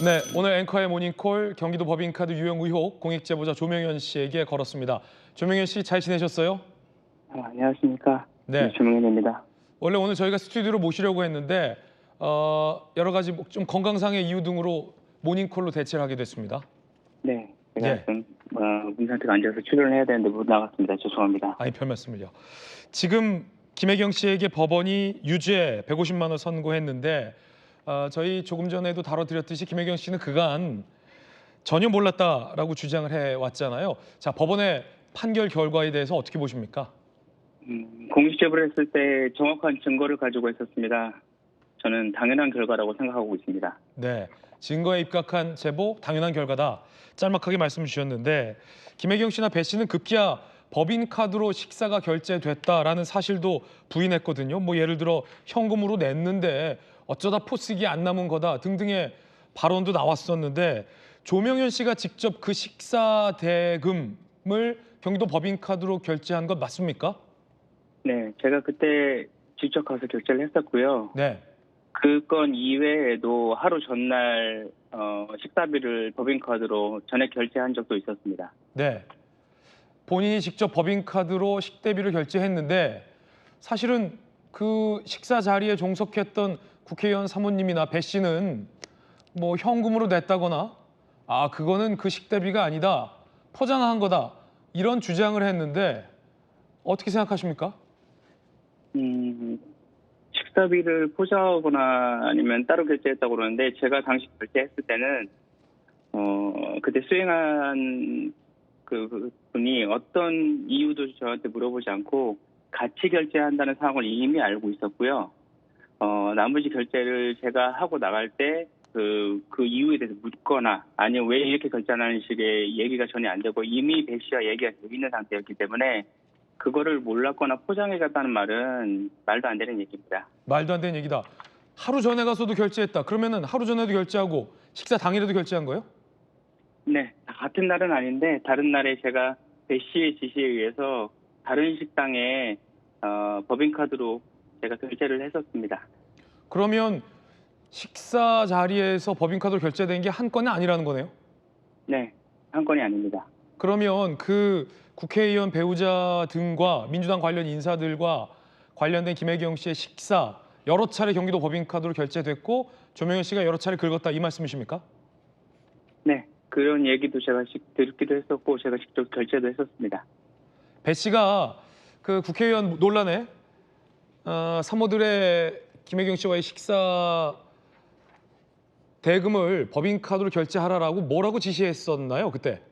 네, 오늘 앵커의 모닝콜 경기도 법인카드 유용 의혹 공익제보자 조명현 씨에게 걸었습니다. 조명현 씨 잘 지내셨어요? 안녕하십니까. 네. 조명현입니다. 원래 오늘 저희가 스튜디오로 모시려고 했는데 여러 가지 좀 건강상의 이유 등으로 모닝콜로 대체를 하게 됐습니다. 네, 제가 예. 좀 몸 상태가 안 좋아서 출연을 해야 되는데 못 나갔습니다. 죄송합니다. 아니, 별 말씀을요. 지금 김혜경 씨에게 법원이 유죄 150만 원 선고했는데 저희 조금 전에도 다뤄드렸듯이 김혜경 씨는 그간 전혀 몰랐다라고 주장을 해왔잖아요. 자, 법원의 판결 결과에 대해서 어떻게 보십니까? 공식제보를 했을 때 정확한 증거를 가지고 했었습니다. 저는 당연한 결과라고 생각하고 있습니다. 네, 증거에 입각한 제보 당연한 결과다. 짤막하게 말씀 주셨는데 김혜경 씨나 배 씨는 급기야 법인카드로 식사가 결제됐다라는 사실도 부인했거든요. 뭐 예를 들어 현금으로 냈는데 어쩌다 포스기 안 남은 거다 등등의 발언도 나왔었는데 조명현 씨가 직접 그 식사 대금을 경기도 법인카드로 결제한 것 맞습니까? 네, 제가 그때 직접 가서 결제를 했었고요. 네. 그 건 이외에도 하루 전날 식사비를 법인카드로 전액 결제한 적도 있었습니다. 네. 본인이 직접 법인카드로 식대비를 결제했는데 사실은 그 식사 자리에 종석했던 국회의원 사모님이나 배 씨는 뭐 현금으로 냈다거나 그거는 그 식대비가 아니다. 포장한 거다. 이런 주장을 했는데 어떻게 생각하십니까? 식사비를 포장하거나 아니면 따로 결제했다고 그러는데 제가 당시 결제했을 때는 그때 수행한 그 분이 어떤 이유도 저한테 물어보지 않고 같이 결제한다는 상황을 이미 알고 있었고요. 나머지 결제를 제가 하고 나갈 때 그 이유에 대해서 묻거나 아니면 왜 이렇게 결제하는 식의 얘기가 전혀 안 되고 이미 배 씨와 얘기가 되어 있는 상태였기 때문에 그거를 몰랐거나 포장해갔다는 말은 말도 안 되는 얘기입니다. 말도 안 되는 얘기다. 하루 전에 가서도 결제했다. 그러면은 하루 전에도 결제하고 식사 당일에도 결제한 거예요? 네, 같은 날은 아닌데 다른 날에 제가 배 씨의 지시에 의해서 다른 식당에 법인카드로 제가 결제를 했었습니다. 그러면 식사 자리에서 법인카드로 결제된 게 한 건이 아니라는 거네요? 네, 한 건이 아닙니다. 그러면 그 국회의원 배우자 등과 민주당 관련 인사들과 관련된 김혜경 씨의 식사 여러 차례 경기도 법인카드로 결제됐고 조명현 씨가 여러 차례 긁었다 이 말씀이십니까? 네, 그런 얘기도 제가 듣기도 했었고 제가 직접 결제도 했었습니다. 배 씨가 그 국회의원 논란에 사모들의 김혜경 씨와의 식사 대금을 법인카드로 결제하라라고 뭐라고 지시했었나요, 그때?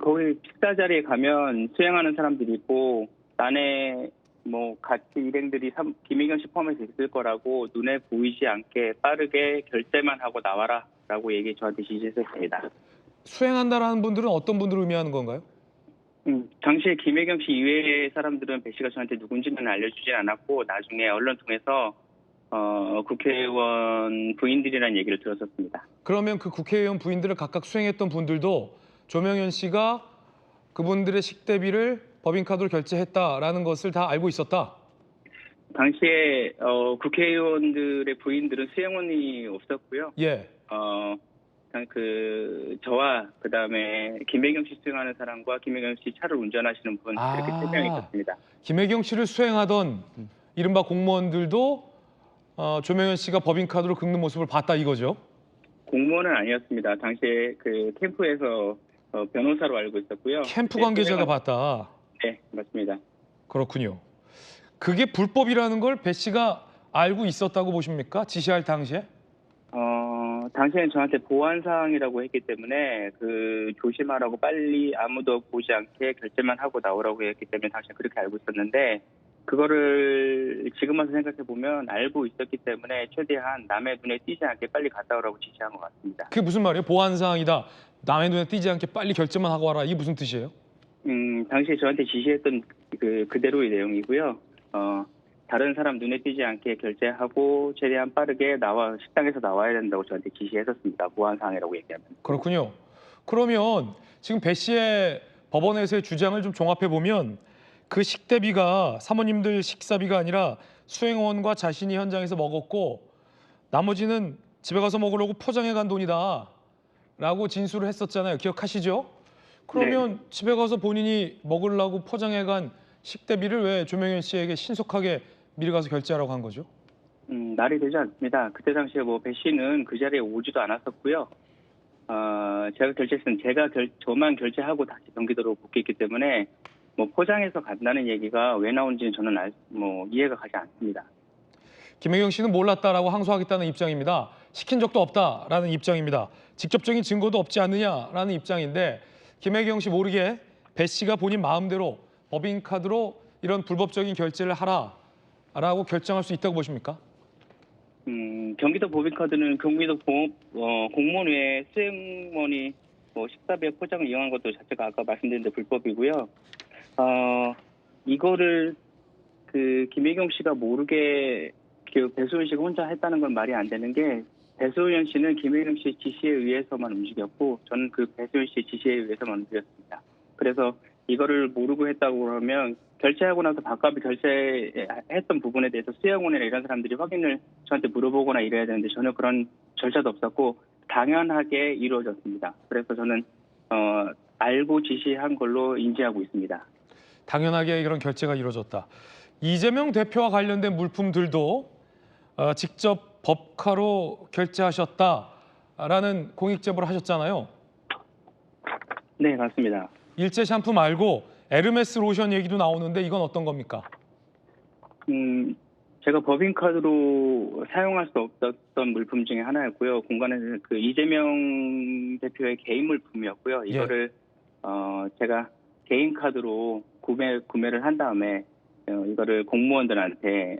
거기 식사 자리에 가면 수행하는 사람들이 있고 안에 뭐 같이 일행들이 김혜경 씨 포함해서 있을 거라고 눈에 보이지 않게 빠르게 결제만 하고 나와라라고 저한테 지시했었습니다. 수행한다라는 분들은 어떤 분들을 의미하는 건가요? 당시에 김혜경 씨 이외의 사람들은 배 씨가 저한테 누군지는 알려주진 않았고 나중에 언론 통해서 국회의원 부인들이라는 얘기를 들었었습니다. 그러면 그 국회의원 부인들을 각각 수행했던 분들도 조명현 씨가 그분들의 식대비를 법인카드로 결제했다라는 것을 다 알고 있었다? 당시에 국회의원들의 부인들은 수행원이 없었고요. 예. 저와 그다음에 김혜경 씨 수행하는 사람과 김혜경 씨 차를 운전하시는 분 이렇게 3명 있었습니다. 김혜경 씨를 수행하던 이른바 공무원들도 조명현 씨가 법인카드로 긁는 모습을 봤다 이거죠? 공무원은 아니었습니다. 당시에 그 캠프에서 변호사로 알고 있었고요. 캠프 관계자가 봤다. 네, 맞습니다. 그렇군요. 그게 불법이라는 걸 배 씨가 알고 있었다고 보십니까? 지시할 당시에? 당시에는 저한테 보안 사항이라고 했기 때문에 조심하라고 빨리 아무도 보지 않게 결제만 하고 나오라고 했기 때문에 당시에 그렇게 알고 있었는데 그거를 지금 와서 생각해 보면 알고 있었기 때문에 최대한 남의 눈에 띄지 않게 빨리 갔다 오라고 지시한 것 같습니다. 그게 무슨 말이에요? 보안 사항이다. 남의 눈에 띄지 않게 빨리 결제만 하고 와라. 이게 무슨 뜻이에요? 당시에 저한테 지시했던 그대로의 내용이고요. 다른 사람 눈에 띄지 않게 결제하고 최대한 빠르게 식당에서 나와야 된다고 저한테 지시했었습니다. 보안 사항이라고 얘기하면. 그렇군요. 그러면 지금 배 씨의 법원에서의 주장을 좀 종합해 보면 그 식대비가 사모님들 식사비가 아니라 수행원과 자신이 현장에서 먹었고 나머지는 집에 가서 먹으려고 포장해 간 돈이다라고 진술을 했었잖아요. 기억하시죠? 그러면 집에 가서 본인이 먹으려고 포장해 간 식대비를 왜 조명현 씨에게 신속하게 미리 가서 결제하라고 한 거죠? 말이 되지 않습니다. 그때 당시에 뭐 배 씨는 그 자리에 오지도 않았었고요. 제가 결제했으면 저만 결제하고 다시 경기도로 복귀했기 때문에 뭐 포장해서 간다는 얘기가 왜 나온지는 저는 이해가 가지 않습니다. 김혜경 씨는 몰랐다라고 항소하겠다는 입장입니다. 시킨 적도 없다라는 입장입니다. 직접적인 증거도 없지 않느냐라는 입장인데 김혜경 씨 모르게 배 씨가 본인 마음대로 법인카드로 이런 불법적인 결제를 하라라고 결정할 수 있다고 보십니까? 경기도 법인카드는 경기도 공무원 외에 수행원이 식사비에 포장을 이용한 것도 자체가 아까 말씀드린 데 불법이고요. 이거를 김혜경 씨가 모르게 배소연 씨가 혼자 했다는 건 말이 안 되는 게 배소연 씨는 김혜경 씨의 지시에 의해서만 움직였고 저는 그 배소연 씨의 지시에 의해서만 움직였습니다. 그래서 이거를 모르고 했다고 그러면 결제하고 나서 밥값을 결제했던 부분에 대해서 수행원이나 이런 사람들이 확인을 저한테 물어보거나 이래야 되는데 전혀 그런 절차도 없었고 당연하게 이루어졌습니다. 그래서 저는 알고 지시한 걸로 인지하고 있습니다. 당연하게 이런 결제가 이루어졌다. 이재명 대표와 관련된 물품들도 직접 법카로 결제하셨다라는 공익 제보를 하셨잖아요. 네, 맞습니다. 일제 샴푸 말고 에르메스 로션 얘기도 나오는데 이건 어떤 겁니까? 제가 법인카드로 사용할 수 없었던 물품 중에 하나였고요. 공간에는 이재명 대표의 개인 물품이었고요. 이거를 제가 개인 카드로 구매를 한 다음에 이거를 공무원들한테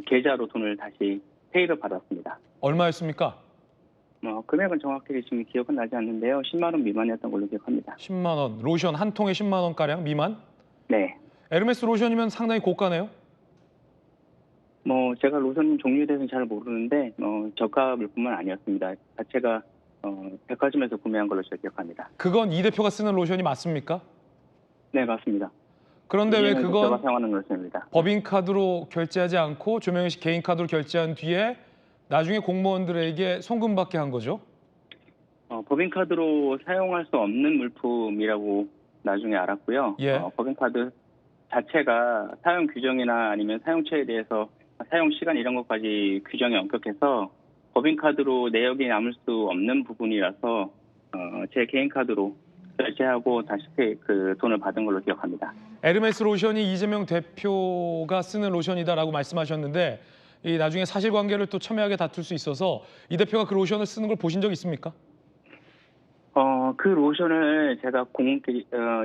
계좌로 돈을 다시 페이를 받았습니다. 얼마였습니까? 금액은 정확하게 지금 기억은 나지 않는데요. 10만 원 미만이었던 걸로 기억합니다. 10만 원. 로션 한 통에 10만 원가량 미만? 네. 에르메스 로션이면 상당히 고가네요? 제가 로션 종류에 대해서는 잘 모르는데 저가 물품은 아니었습니다. 자체가 백화점에서 구매한 걸로 제가 기억합니다. 그건 이 대표가 쓰는 로션이 맞습니까? 네, 맞습니다. 그런데 왜 제가 그건 사용하는 로션입니다. 법인카드로 결제하지 않고 조명현 씨 개인 카드로 결제한 뒤에 나중에 공무원들에게 송금받게 한 거죠? 법인카드로 사용할 수 없는 물품이라고 나중에 알았고요. 예. 법인카드 자체가 사용 규정이나 아니면 사용처에 대해서 사용 시간 이런 것까지 규정이 엄격해서 법인카드로 내역이 남을 수 없는 부분이라서 제 개인 카드로 결제하고 다시 돈을 받은 걸로 기억합니다. 에르메스 로션이 이재명 대표가 쓰는 로션이다라고 말씀하셨는데 이 나중에 사실관계를 또 첨예하게 다툴 수 있어서 이 대표가 그 로션을 쓰는 걸 보신 적 있습니까? 그 로션을 제가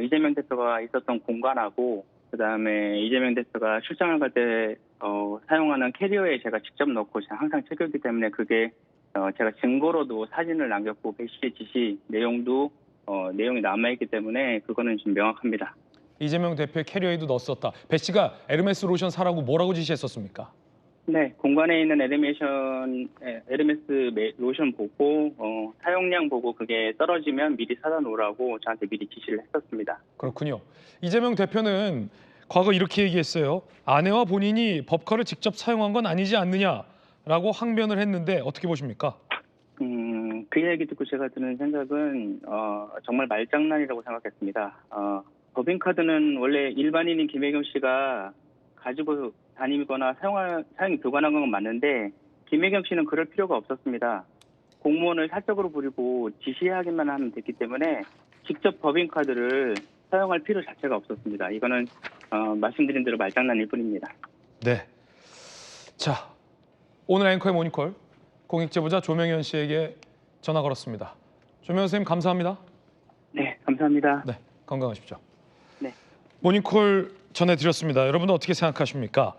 이재명 대표가 있었던 공간하고 그다음에 이재명 대표가 출장을 갈 때 사용하는 캐리어에 제가 직접 넣고 제가 항상 챙겼기 때문에 그게 제가 증거로도 사진을 남겼고 배 씨의 지시 내용이 남아있기 때문에 그거는 좀 명확합니다. 이재명 대표의 캐리어에도 넣었었다. 배 씨가 에르메스 로션 사라고 뭐라고 지시했었습니까? 네, 공간에 있는 에르메스 로션 보고 사용량 보고 그게 떨어지면 미리 사다 놓으라고 저한테 미리 지시를 했었습니다. 그렇군요. 이재명 대표는 과거 이렇게 얘기했어요. 아내와 본인이 법카를 직접 사용한 건 아니지 않느냐라고 항변을 했는데 어떻게 보십니까? 그 얘기 듣고 제가 드는 생각은 정말 말장난이라고 생각했습니다. 법인카드는 원래 일반인인 김혜경 씨가 가지고 다니거나 사용이 불가능한 건 맞는데 김혜경 씨는 그럴 필요가 없었습니다. 공무원을 사적으로 부리고 지시하기만 하면 됐기 때문에 직접 법인카드를 사용할 필요 자체가 없었습니다. 이거는 말씀드린 대로 말장난일 뿐입니다. 네. 자, 오늘 앵커의 모닝콜 공익제보자 조명현 씨에게 전화 걸었습니다. 조명현 선생님 감사합니다. 네, 감사합니다. 네, 건강하십시오. 네. 모닝콜 전해드렸습니다. 여러분은 어떻게 생각하십니까?